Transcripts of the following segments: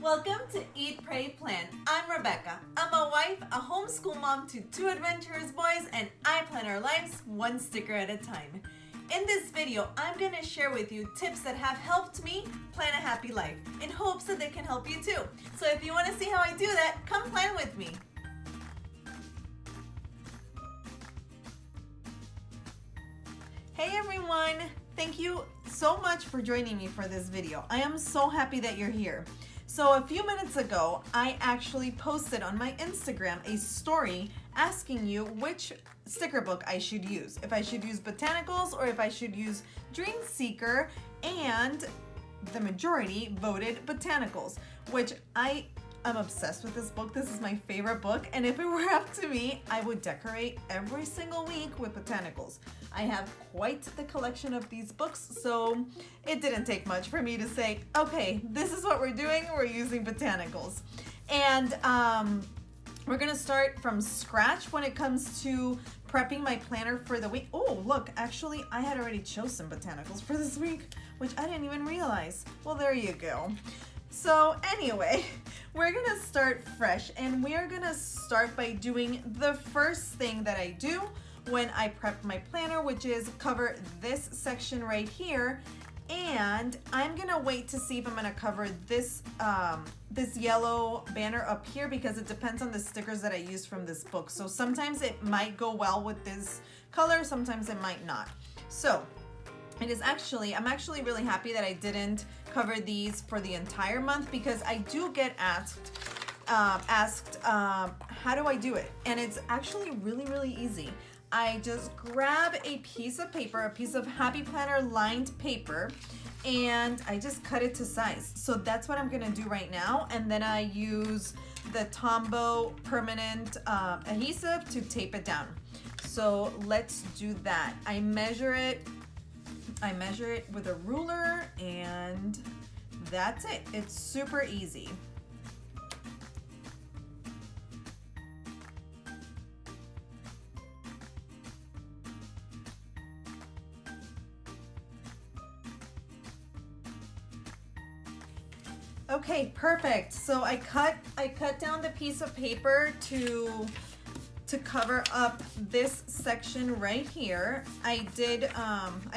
Welcome to Eat, Pray, Plan. I'm Rebecca. I'm a wife, a homeschool mom to 2 adventurous boys, and I plan our lives one sticker at a time. In this video, I'm going to share with you tips that have helped me plan a happy life in hopes that they can help you too. So if you want to see how I do that, come plan with me. Hey everyone! Thank you so much for joining me for this video. I am so happy that you're here. So a few minutes ago, I actually posted on my Instagram a story asking you which sticker book I should use. If I should use Botanicals or if I should use Dream Seeker, and the majority voted Botanicals, which I am obsessed with this book. This is my favorite book, and if it were up to me, I would decorate every single week with Botanicals. I have quite the collection of these books, so it didn't take much for me to say, okay, this is what we're doing. We're using Botanicals. And we're gonna start from scratch when it comes to prepping my planner for the week. Oh, look, actually, I had already chosen Botanicals for this week, which I didn't even realize. Well, there you go. So anyway, we're gonna start fresh, and we are gonna start by doing the first thing that I do when I prep my planner, which is cover this section right here. And I'm gonna wait to see if I'm gonna cover this this yellow banner up here, because it depends on the stickers that I use from this book. So sometimes it might go well with this color, sometimes it might not. So it is actually, I'm actually really happy that I didn't cover these for the entire month, because I do get asked how do I do it? And it's actually really easy. I just grab a piece of paper, a piece of Happy Planner lined paper, and I just cut it to size. So that's what I'm gonna do right now. And then I use the Tombow permanent adhesive to tape it down. So let's do that. I measure it with a ruler, and that's it. It's super easy. Okay, perfect. So I cut down the piece of paper to cover up this section right here. I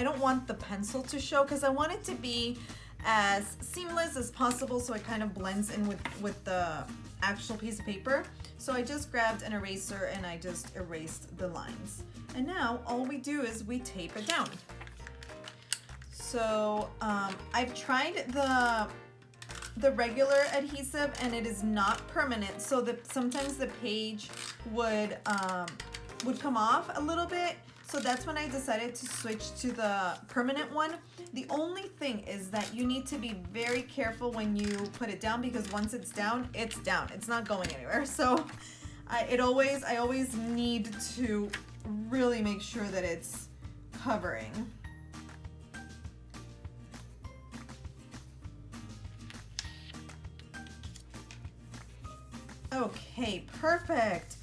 don't want the pencil to show, because I want it to be as seamless as possible, so it kind of blends in with the actual piece of paper. So I just grabbed an eraser and I just erased the lines. And now all we do is we tape it down. So I've tried the regular adhesive, and it is not permanent, so that sometimes the page would come off a little bit. So that's when I decided to switch to the permanent one. The only thing is that you need to be very careful when you put it down, because once it's down, it's down. It's not going anywhere. So I always need to really make sure that it's covering. Okay, perfect.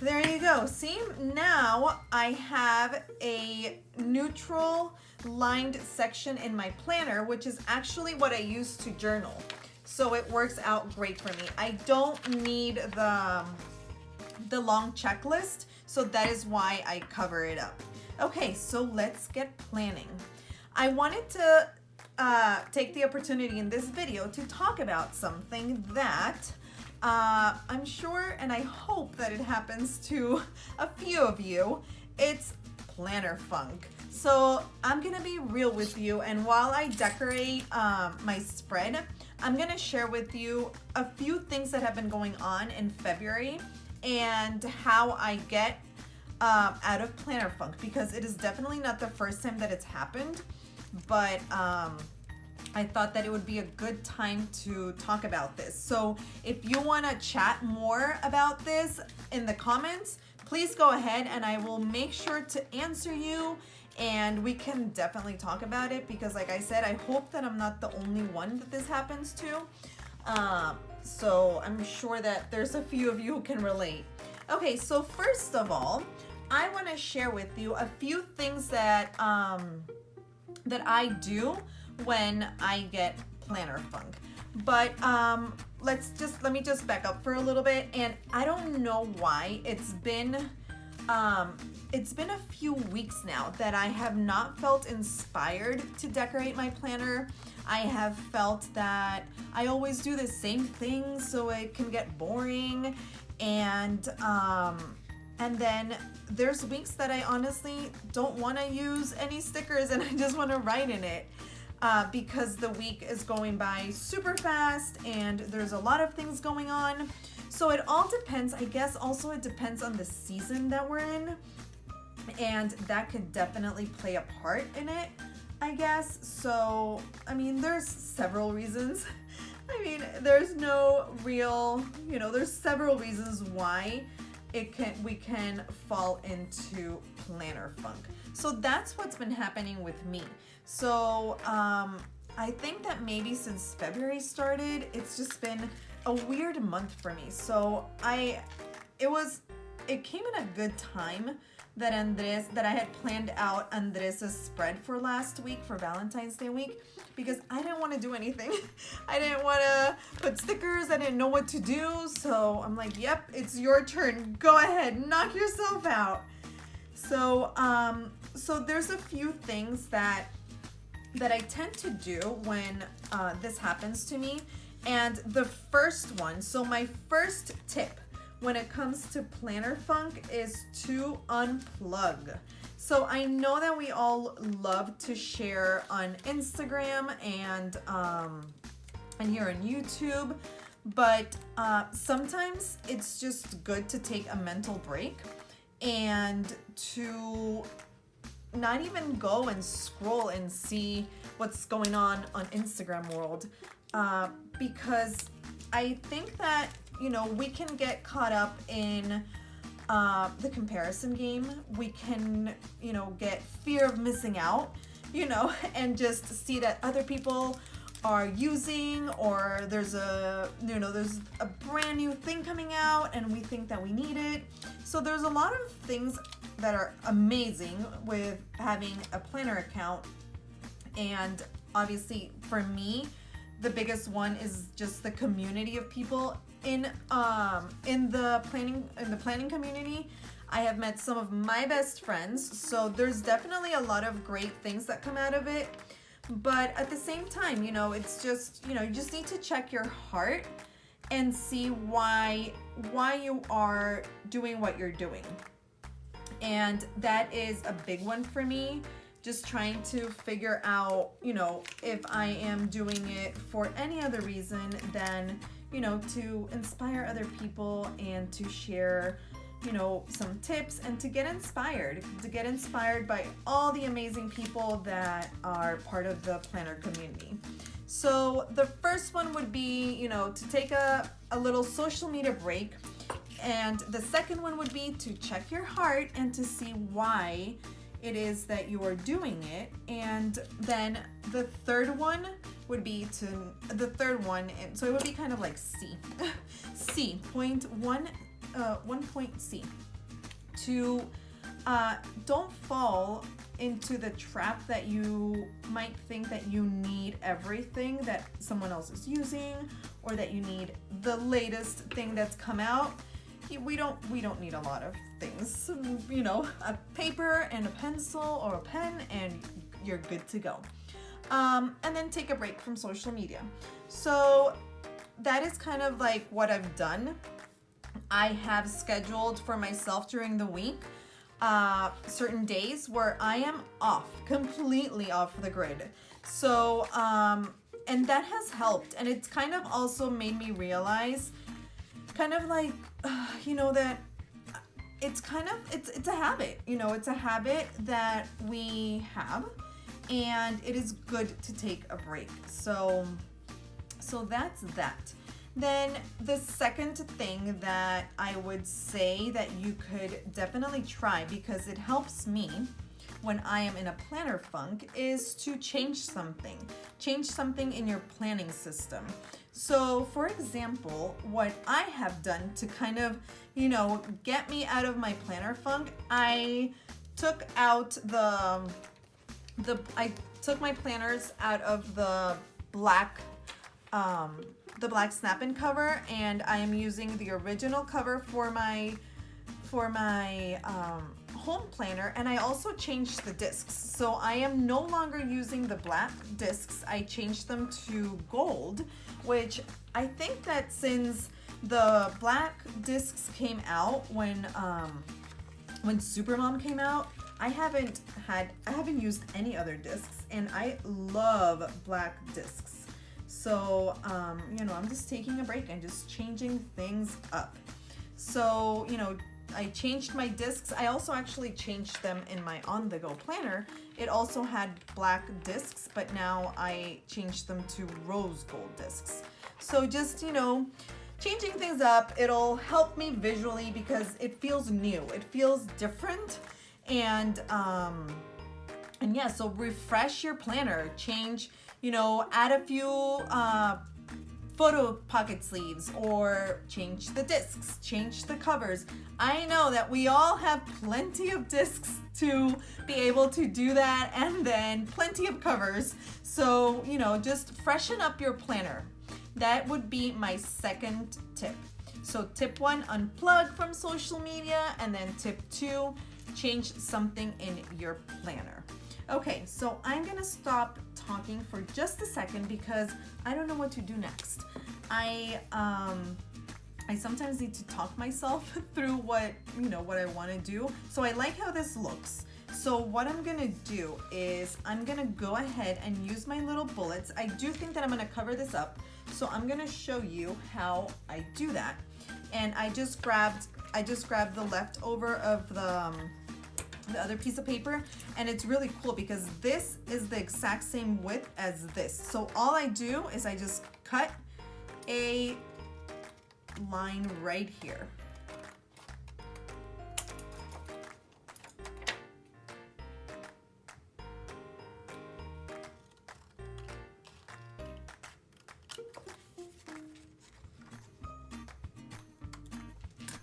There you go. See, now I have a neutral lined section in my planner, which is actually what I use to journal. So it works out great for me. I don't need the long checklist, so that is why I cover it up. Okay, so let's get planning. I wanted to take the opportunity in this video to talk about something that I'm sure, and I hope that it happens to a few of you. It's planner funk. So I'm gonna be real with you, and while I decorate my spread, I'm gonna share with you a few things that have been going on in February and how I get out of planner funk, because it is definitely not the first time that it's happened, but I thought that it would be a good time to talk about this. So if you want to chat more about this in the comments, please go ahead, and I will make sure to answer you, and we can definitely talk about it, because like I said, I hope that I'm not the only one that this happens to. So I'm sure that there's a few of you who can relate. Okay, so first of all, I want to share with you a few things that I do when I get planner funk. But let me just back up for a little bit. And I don't know why it's been a few weeks now that I have not felt inspired to decorate my planner. I have felt that I always do the same thing, so it can get boring. And then there's weeks that I honestly don't want to use any stickers and I just want to write in it. Because the week is going by super fast and there's a lot of things going on. So it all depends. I guess also it depends on the season that we're in. And that could definitely play a part in it, I guess. So, I mean, there's several reasons. I mean, there's no real, there's several reasons why we can fall into planner funk. So that's what's been happening with me. So I think that maybe since February started, it's just been a weird month for me. So it came in a good time that I had planned out Andres's spread for last week, for Valentine's Day week, because I didn't want to do anything. I didn't want to put stickers. I didn't know what to do. So I'm like, yep, it's your turn. Go ahead, knock yourself out. So there's a few things that I tend to do when this happens to me. And the first one, so my first tip when it comes to planner funk is to unplug. So I know that we all love to share on Instagram and here on YouTube, but sometimes it's just good to take a mental break and to not even go and scroll and see what's going on Instagram world, because I think that we can get caught up in the comparison game. We can get fear of missing out, and just see that other people are using, or there's a brand new thing coming out and we think that we need it. So there's a lot of things that are amazing with having a planner account, and obviously for me the biggest one is just the community of people in the planning community. I have met some of my best friends, so there's definitely a lot of great things that come out of it. But at the same time, it's just, you just need to check your heart and see why you are doing what you're doing. And that is a big one for me, just trying to figure out, if I am doing it for any other reason than, to inspire other people and to share, some tips and to get inspired by all the amazing people that are part of the planner community. So the first one would be, to take a little social media break. And the second one would be to check your heart and to see why it is that you are doing it. And then the third one would be and so it would be kind of like C. Point one point C. To don't fall into the trap that you might think that you need everything that someone else is using, or that you need the latest thing that's come out. We don't need a lot of things. A paper and a pencil or a pen and you're good to go. And then take a break from social media. So that is kind of like what I've done. I have scheduled for myself during the week certain days where I am completely off the grid. So, and that has helped. And it's kind of also made me realize that it's a habit, it's a habit that we have, and it is good to take a break. So that's that. Then the second thing that I would say that you could definitely try, because it helps me when I am in a planner funk, is to change something in your planning system. So for example, what I have done to kind of, get me out of my planner funk, I took out I took my planners out of the black the black snap-in cover, and I am using the original cover for my home planner, and I also changed the discs. So I am no longer using the black discs. I changed them to gold, which I think that since the black discs came out when Supermom came out, I haven't used any other discs, and I love black discs. So you know, I'm just taking a break and just changing things up. So, you know, I changed my discs. I also actually changed them in my on-the-go planner. It also had black discs, but now I changed them to rose gold discs. So just, you know, changing things up, it'll help me visually because it feels new. It feels different. And yeah, so refresh your planner, change, you know, add a few photo pocket sleeves, or change the discs, change the covers. I know that we all have plenty of discs to be able to do that, and then plenty of covers. So, you know, just freshen up your planner. That would be my second tip. So tip 1, unplug from social media, and then tip 2, change something in your planner. Okay, so I'm gonna stop talking for just a second because I don't know what to do next. I sometimes need to talk myself through what I want to do. So I like how this looks. So what I'm gonna do is I'm gonna go ahead and use my little bullets. I do think that I'm gonna cover this up, so I'm gonna show you how I do that. And I just grabbed the leftover of the other piece of paper, and it's really cool because this is the exact same width as this. So all I do is I just cut a line right here.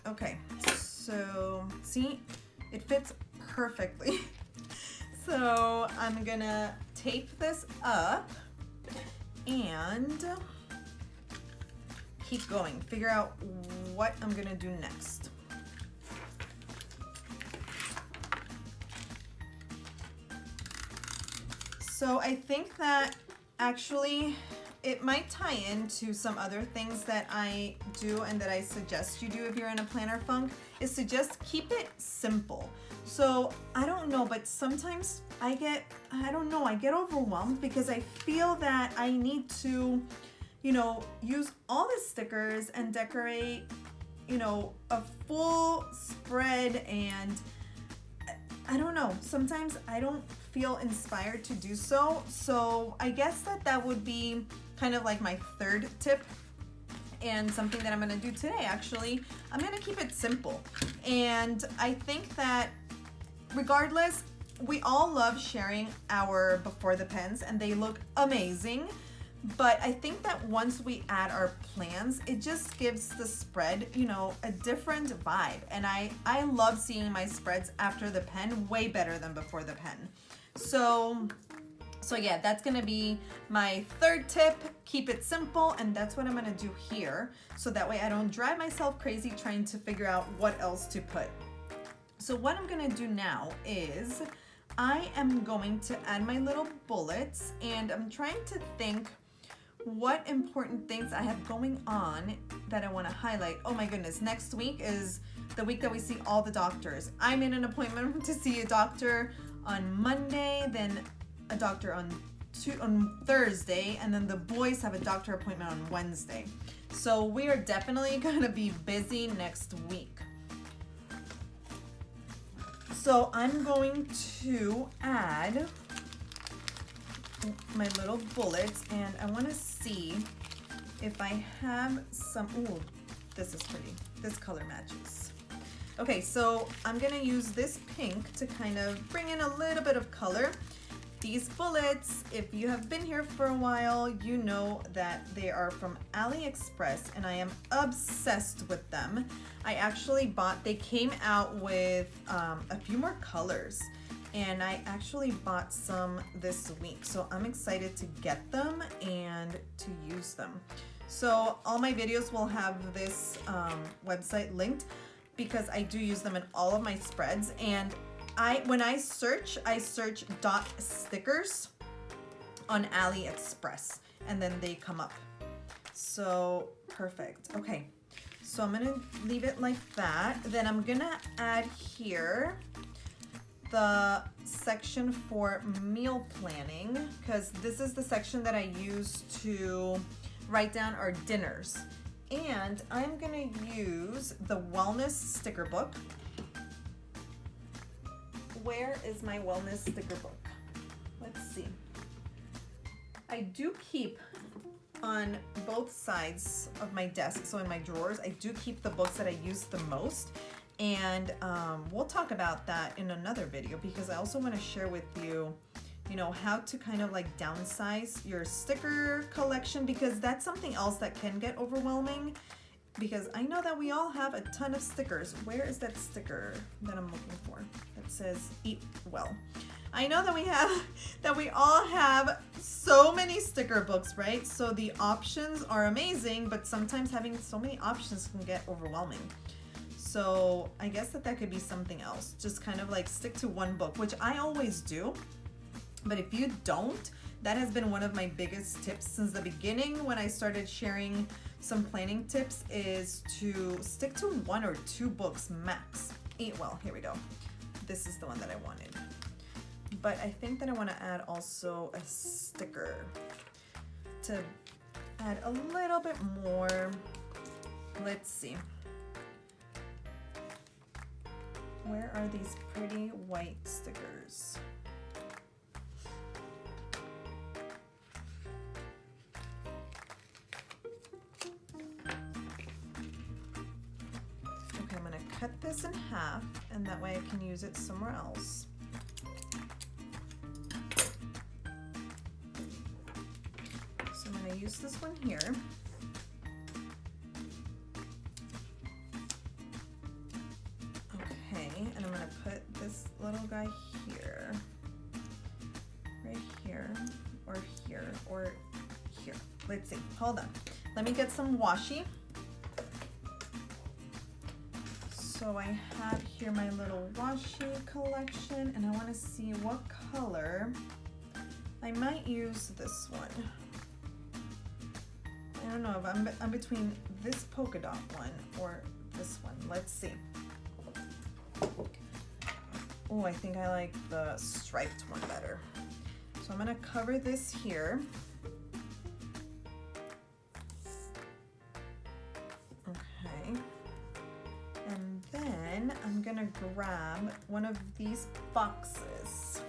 Okay, so see, it fits perfectly. So I'm gonna tape this up and keep going, figure out what I'm gonna do next. So I think that actually it might tie into some other things that I do and that I suggest you do if you're in a planner funk, is to just keep it simple. So I don't know, but sometimes I get overwhelmed because I feel that I need to, you know, use all the stickers and decorate, you know, a full spread, and I don't know, sometimes I don't feel inspired to do so. So I guess that would be kind of like my third tip, and something that I'm gonna do today. Actually, I'm gonna keep it simple. And I think that regardless, we all love sharing our before the pens, and they look amazing. But I think that once we add our plans, it just gives the spread, you know, a different vibe. And I love seeing my spreads after the pen way better than before the pen. So yeah, that's gonna be my third tip. Keep it simple, and that's what I'm gonna do here. So that way I don't drive myself crazy trying to figure out what else to put. So what I'm gonna do now is I am going to add my little bullets, and I'm trying to think what important things I have going on that I want to highlight. Oh my goodness, next week is the week that we see all the doctors. I made an appointment to see a doctor on Monday, then a doctor on Thursday, and then the boys have a doctor appointment on Wednesday. So we are definitely going to be busy next week. So I'm going to add my little bullets, and I want to see if I have some. Ooh, this is pretty. This color matches. Okay, so I'm gonna use this pink to kind of bring in a little bit of color. These bullets, if you have been here for a while, you know that they are from AliExpress, and I am obsessed with them. I actually they came out with a few more colors, and I actually bought some this week. So I'm excited to get them and to use them. So all my videos will have this website linked because I do use them in all of my spreads. And when I search dot stickers on AliExpress, and then they come up. So perfect. Okay, so I'm gonna leave it like that. Then I'm gonna add here the section for meal planning, because this is the section that I use to write down our dinners. And I'm gonna use the wellness sticker book. Where is my wellness sticker book? Let's see. I do keep on both sides of my desk, so in my drawers, I do keep the books that I use the most. And we'll talk about that in another video, because I also want to share with you, you know, how to kind of like downsize your sticker collection, because that's something else that can get overwhelming, because I know that we all have a ton of stickers. Where is that sticker that I'm looking for that says eat well? I know that we all have so many sticker books, right? So the options are amazing, but sometimes having so many options can get overwhelming. So I guess that could be something else. Just kind of like stick to one book, which I always do. But if you don't, that has been one of my biggest tips since the beginning when I started sharing some planning tips, is to stick to 1 or 2 books max. Eat well, here we go. This is the one that I wanted. But I think that I want to add also a sticker to add a little bit more. Let's see. Where are these pretty white stickers? Okay, I'm gonna cut this in half, and that way I can use it somewhere else. So I'm gonna use this one here. And I'm gonna put this little guy here, right here, or here, or here. Let's see, hold on. Let me get some washi. So I have here my little washi collection, and I wanna see what color. I might use this one. I don't know if I'm between this polka dot one or this one. Let's see. Oh, I think I like the striped one better. So I'm gonna cover this here. Okay. And then I'm gonna grab one of these boxes.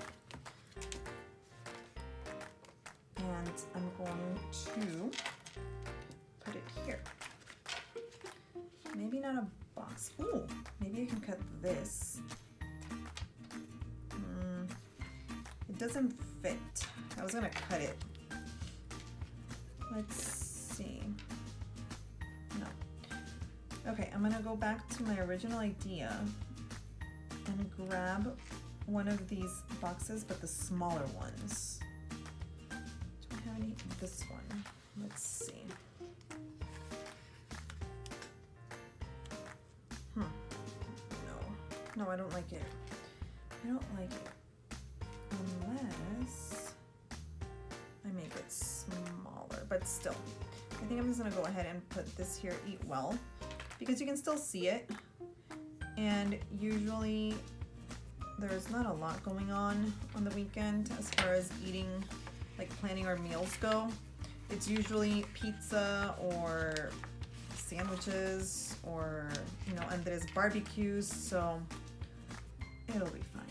And I'm going to put it here. Maybe not a box. Ooh, maybe I can cut this. It doesn't fit. I was gonna cut it. Let's see. No. Okay, I'm gonna go back to my original idea and grab one of these boxes, but the smaller ones. Do I have any? This one. Let's see. No, I don't like it. I don't like it. Unless I make it smaller, but still. I think I'm just gonna go ahead and put this here, eat well, because you can still see it. And usually there's not a lot going on the weekend as far as eating, like planning our meals go. It's usually pizza or sandwiches or, you know, Andres barbecues, so it'll be fine.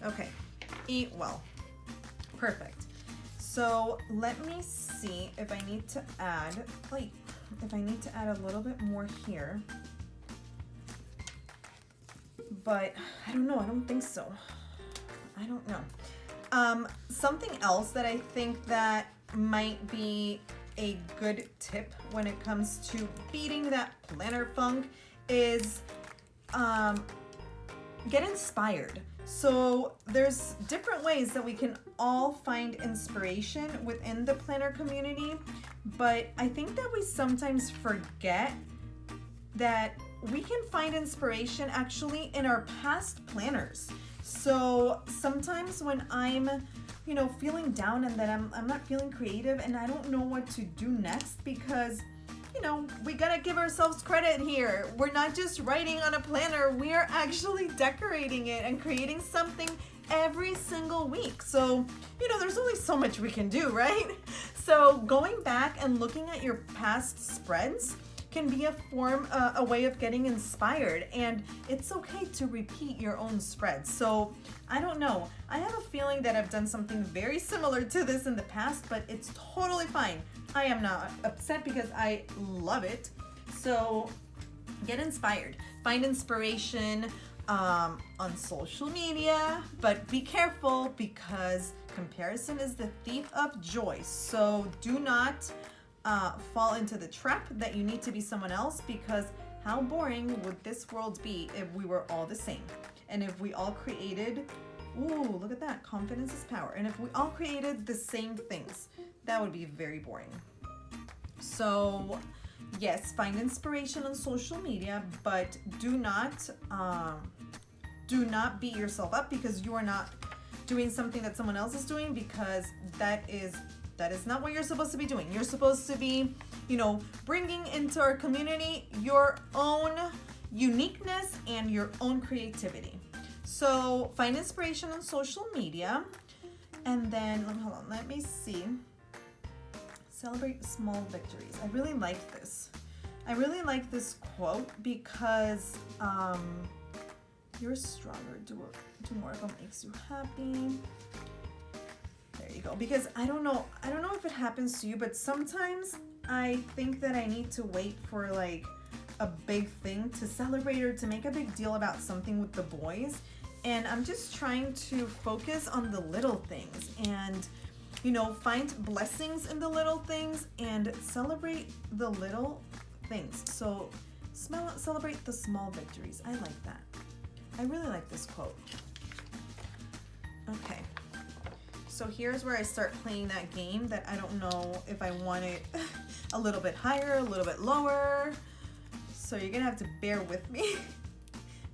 Okay, eat well. Perfect. So let me see if I need to add, a little bit more here. But I don't know, I don't think so. I don't know. Something else that I think that might be a good tip when it comes to beating that planner funk is get inspired. So there's different ways that we can all find inspiration within the planner community, but I think that we sometimes forget that we can find inspiration actually in our past planners. So sometimes when I'm, feeling down and that I'm not feeling creative and I don't know what to do next, because we gotta give ourselves credit here. We're not just writing on a planner, we are actually decorating it and creating something every single week. So, there's only so much we can do, right? So going back and looking at your past spreads can be a way of getting inspired, and it's okay to repeat your own spreads. So I don't know, I have a feeling that I've done something very similar to this in the past, but it's totally fine. I am not upset because I love it. So get inspired, find inspiration on social media, but be careful because comparison is the thief of joy. So do not fall into the trap that you need to be someone else, because how boring would this world be if we were all the same? And if we all created, ooh, look at that, confidence is power. And if we all created the same things, that would be very boring. So yes, find inspiration on social media, but do not beat yourself up because you are not doing something that someone else is doing, because that is not what you're supposed to be doing. You're supposed to be, bringing into our community your own uniqueness and your own creativity. So find inspiration on social media, and then, hold on, let me see. Celebrate small victories. I really like this. I really like this quote because you're stronger. Do more of what makes you happy. There you go. Because I don't know if it happens to you, but sometimes I think that I need to wait for like a big thing to celebrate or to make a big deal about something with the boys. And I'm just trying to focus on the little things and find blessings in the little things and celebrate the little things. So celebrate the small victories. I like that. I really like this quote. Okay. So here's where I start playing that game that I don't know if I want it a little bit higher, a little bit lower. So you're gonna have to bear with me.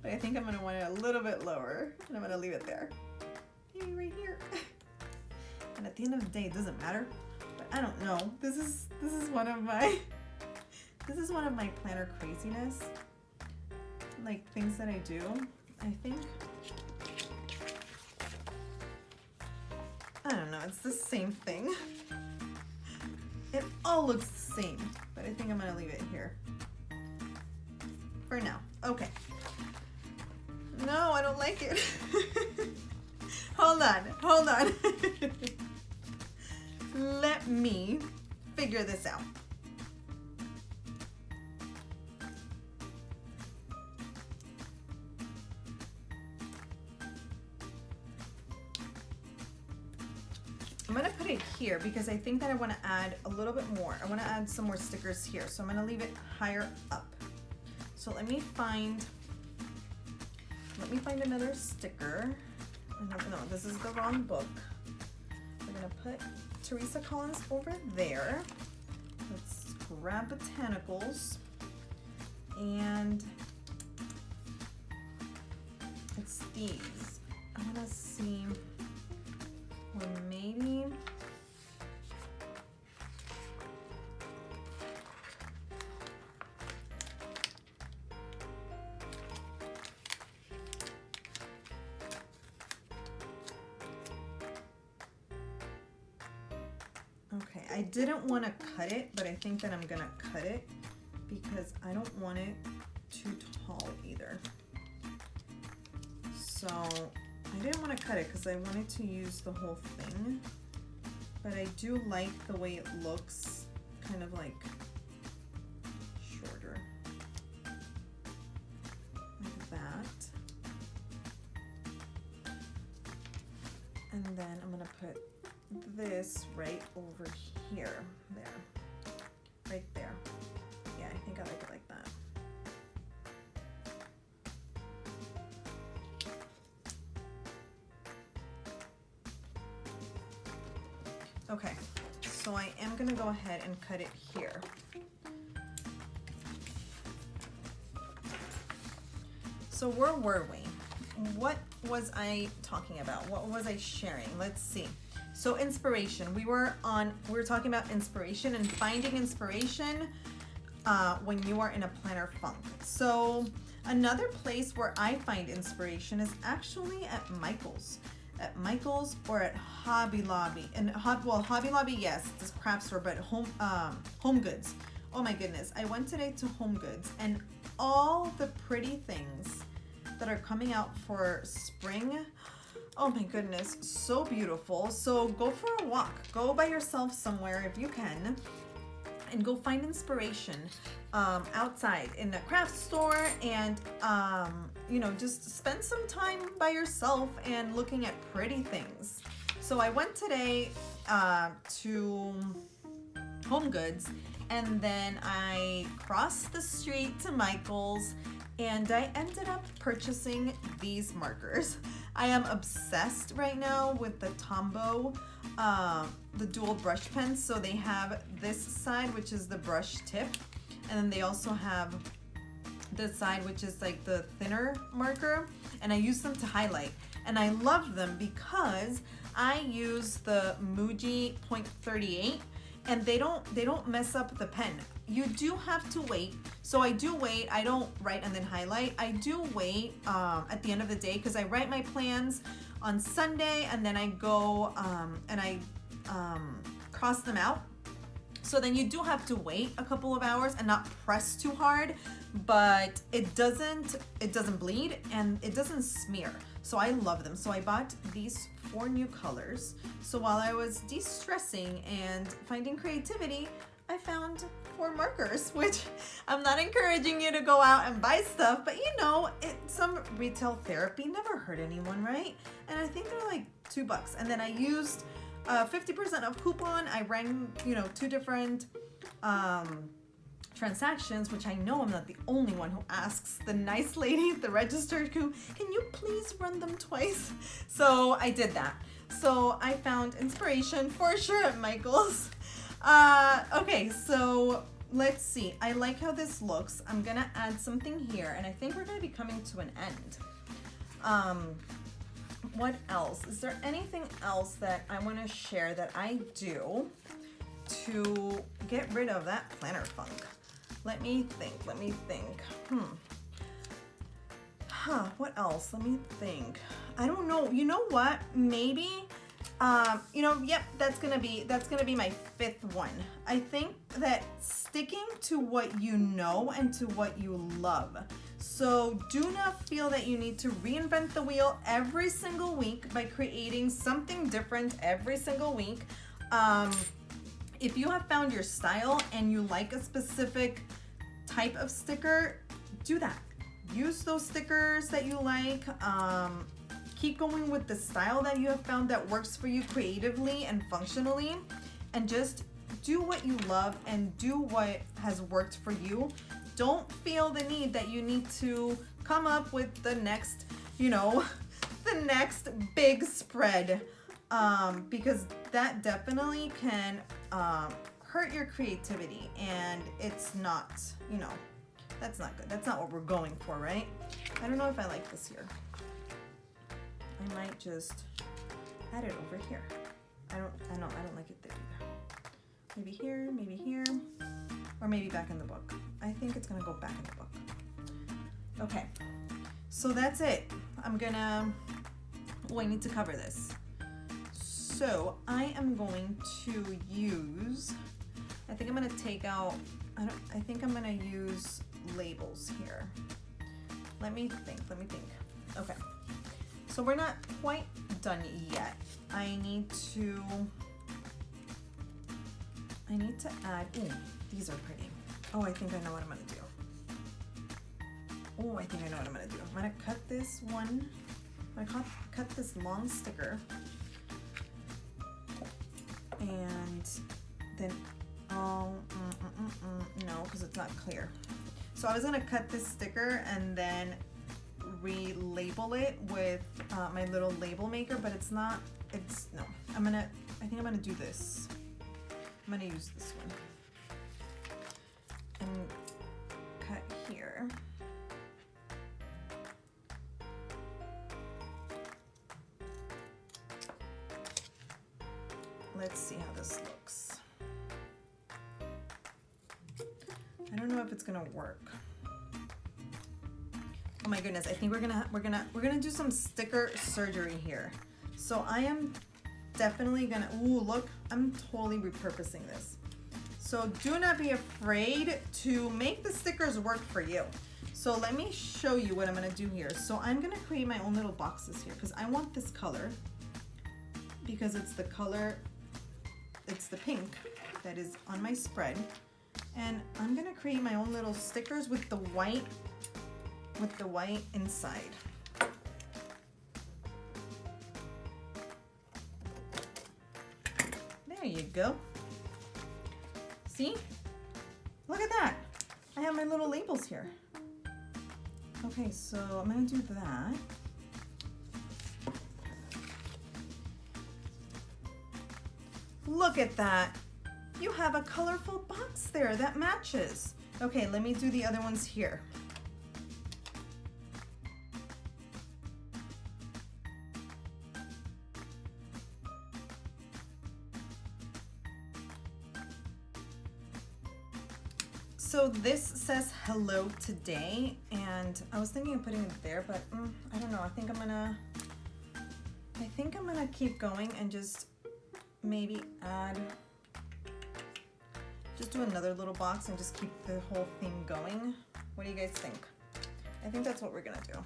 But I think I'm gonna want it a little bit lower, and I'm gonna leave it there. Maybe right here. And at the end of the day, it doesn't matter. But I don't know. This is one of my planner craziness. Like things that I do. I think, I don't know, it's the same thing. It all looks the same, but I think I'm gonna leave it here for now. Okay. No, I don't like it. Hold on. Let me figure this out. I'm gonna put it here because I think that I wanna add a little bit more. I wanna add some more stickers here. So I'm gonna leave it higher up. So let me find another sticker. No, this is the wrong book. We're gonna put Teresa Collins over there. Let's grab botanicals. And it's these. I wanna see, or maybe, okay, I didn't want to cut it, but I think that I'm gonna cut it because I don't want it too tall either. So I didn't want to cut it because I wanted to use the whole thing, but I do like the way it looks, kind of like shorter, like that. And then I'm gonna put this right over here, there, right there. Yeah, I think I like it like that. Okay, so I am gonna go ahead and cut it here. So where were we? What was I talking about? What was I sharing? Let's see. So inspiration. We were talking about inspiration and finding inspiration when you are in a planner funk. So another place where I find inspiration is actually at Michael's. At Michael's or at Hobby Lobby. And Hobby Lobby, yes, it's a craft store, but Home Goods. Oh my goodness. I went today to Home Goods, and all the pretty things that are coming out for spring, oh my goodness, so beautiful. So go for a walk, go by yourself somewhere if you can, and go find inspiration outside in a craft store, and you know, just spend some time by yourself and looking at pretty things. So I went today to Home Goods, and then I crossed the street to Michael's, and I ended up purchasing these markers. I am obsessed right now with the Tombow, the dual brush pens. So they have this side, which is the brush tip, and then they also have this side, which is like the thinner marker, and I use them to highlight. And I love them because I use the Muji .38, and they don't mess up the pen. You do have to wait. So I do wait. I don't write and then highlight. I do wait at the end of the day, because I write my plans on Sunday, and then I go and I cross them out. So then you do have to wait a couple of hours and not press too hard, but it doesn't bleed and it doesn't smear. So I love them. So I bought these 4 new colors. So while I was de-stressing and finding creativity, I found 4 markers, which I'm not encouraging you to go out and buy stuff, but you know, some retail therapy never hurt anyone, right? And I think they're like $2. And then I used 50% off coupon. I rang, you know, 2 different transactions, which I know I'm not the only one who asks the nice lady at the register, can you please run them twice? So I did that. So I found inspiration for sure at Michael's. Okay, so let's see. I like how this looks. I'm gonna add something here, and I think we're gonna be coming to an end. What else? Is there anything else that I want to share that I do to get rid of that planner funk? Let me think. What else? Let me think. I don't know. You know what? Maybe, you know, yep, that's gonna be my 5th one. I think that sticking to what you know and to what you love. So do not feel that you need to reinvent the wheel every single week by creating something different every single week. If you have found your style and you like a specific type of sticker, do that. Use those stickers that you like. Keep going with the style that you have found that works for you creatively and functionally, and just do what you love and do what has worked for you. Don't feel the need that you need to come up with the next, you know, the next big spread, because that definitely can hurt your creativity, and it's not, you know, that's not good. That's not what we're going for, right? I don't know if I like this here. I might just add it over here. I don't like it there either. Maybe here, or maybe back in the book. I think it's gonna go back in the book. Okay, so that's it. I need to cover this. So I am going to use, I think I'm gonna take out, I think I'm gonna use labels here. Let me think. Okay, so we're not quite done yet. I need to add, ooh, these are pretty. Oh, I think I know what I'm gonna do. I'm gonna cut this one. I'm gonna cut this long sticker, and then, no, because it's not clear. So I was gonna cut this sticker and then relabel it with my little label maker, but no. I I think I'm gonna do this. I'm gonna use this one and cut here. Let's see how this looks. I don't know if it's gonna work. Oh my goodness, I think we're gonna do some sticker surgery here. So I am definitely gonna, ooh, look, I'm totally repurposing this. So do not be afraid to make the stickers work for you. So let me show you what I'm gonna do here. So I'm gonna create my own little boxes here because I want this color because it's the color, it's the pink that is on my spread. And I'm gonna create my own little stickers with the white inside. There you go. See? Look at that. I have my little labels here. Okay, so I'm gonna do that. Look at that. You have a colorful box there that matches. Okay, let me do the other ones here. So this says hello today, and I was thinking of putting it there, but I don't know. I think I'm gonna keep going and just maybe add, just do another little box and just keep the whole thing going. What do you guys think? I think that's what we're gonna do.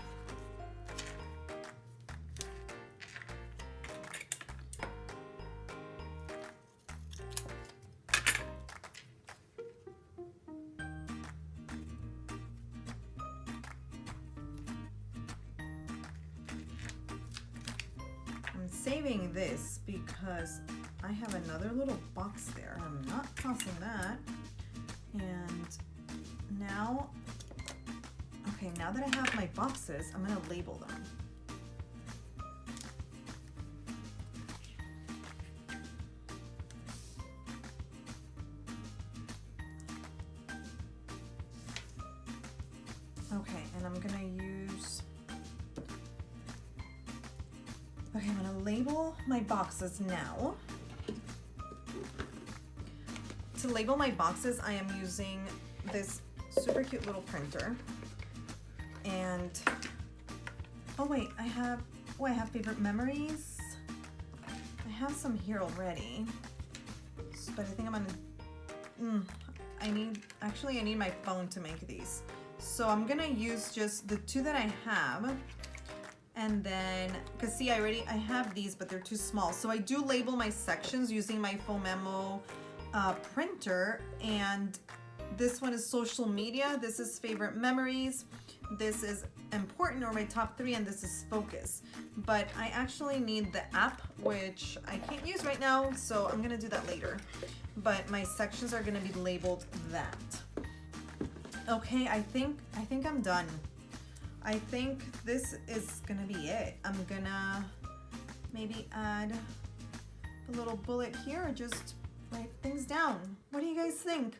I'm saving this because I have another little box there. I'm not tossing that. And now, okay, now that I have my boxes, I'm gonna label them. Okay, and I'm gonna use, okay, I'm gonna label my boxes now. To label my boxes, I am using this super cute little printer. And, oh wait, I have favorite memories. I have some here already, but I think I'm gonna, I need my phone to make these. So I'm gonna use just the two that I have. And then, cause see, I have these, but they're too small. So I do label my sections using my Fomemo printer. And this one is social media. This is favorite memories. This is important, or my top 3, and this is focus. But I actually need the app, which I can't use right now, so I'm gonna do that later. But my sections are gonna be labeled that. Okay, I think I'm done. I think this is gonna be it. I'm gonna maybe add a little bullet here, or just write things down. What do you guys think?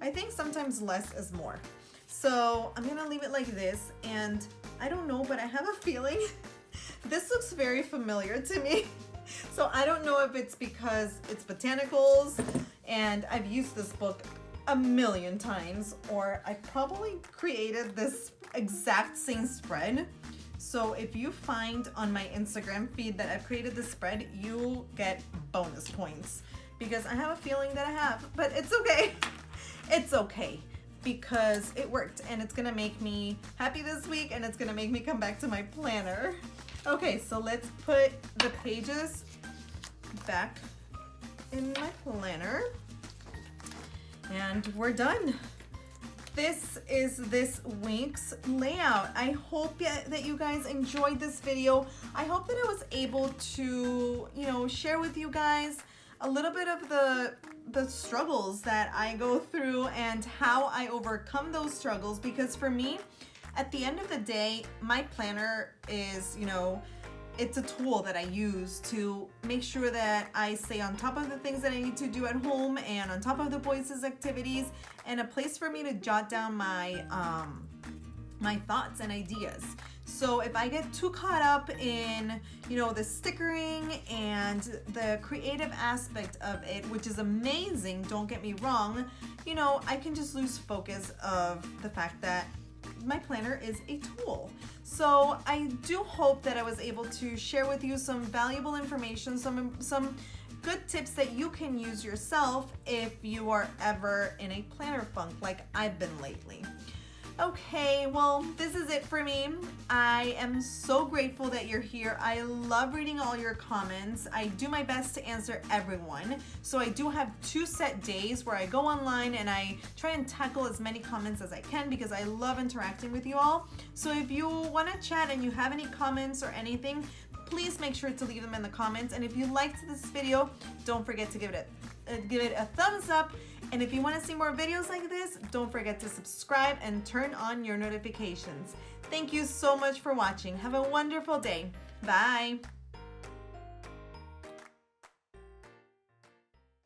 I think sometimes less is more. So I'm gonna leave it like this, and I don't know, but I have a feeling this looks very familiar to me. So I don't know if it's because it's botanicals and I've used this book a million times, or I probably created this exact same spread. So if you find on my Instagram feed that I've created this spread, you get bonus points, because I have a feeling that I have, but it's okay. It's okay, because it worked, and it's gonna make me happy this week, and it's gonna make me come back to my planner. Okay, so let's put the pages back in my planner, and we're done. This is this week's layout. I hope that you guys enjoyed this video. I hope that I was able to, share with you guys a little bit of the struggles that I go through and how I overcome those struggles, because for me, at the end of the day, my planner is, it's a tool that I use to make sure that I stay on top of the things that I need to do at home and on top of the boys' activities, and a place for me to jot down my my thoughts and ideas. So if I get too caught up in, the stickering and the creative aspect of it, which is amazing, don't get me wrong, I can just lose focus of the fact that my planner is a tool. So I do hope that I was able to share with you some valuable information, some good tips that you can use yourself if you are ever in a planner funk like I've been lately. Okay, well, this is it for me. I am so grateful that you're here. I love reading all your comments. I do my best to answer everyone. So I do have 2 set days where I go online and I try and tackle as many comments as I can because I love interacting with you all. So if you want to chat and you have any comments or anything, please make sure to leave them in the comments. And if you liked this video, don't forget to give it a thumbs up. And if you want to see more videos like this, don't forget to subscribe and turn on your notifications. Thank you so much for watching. Have a wonderful day. Bye.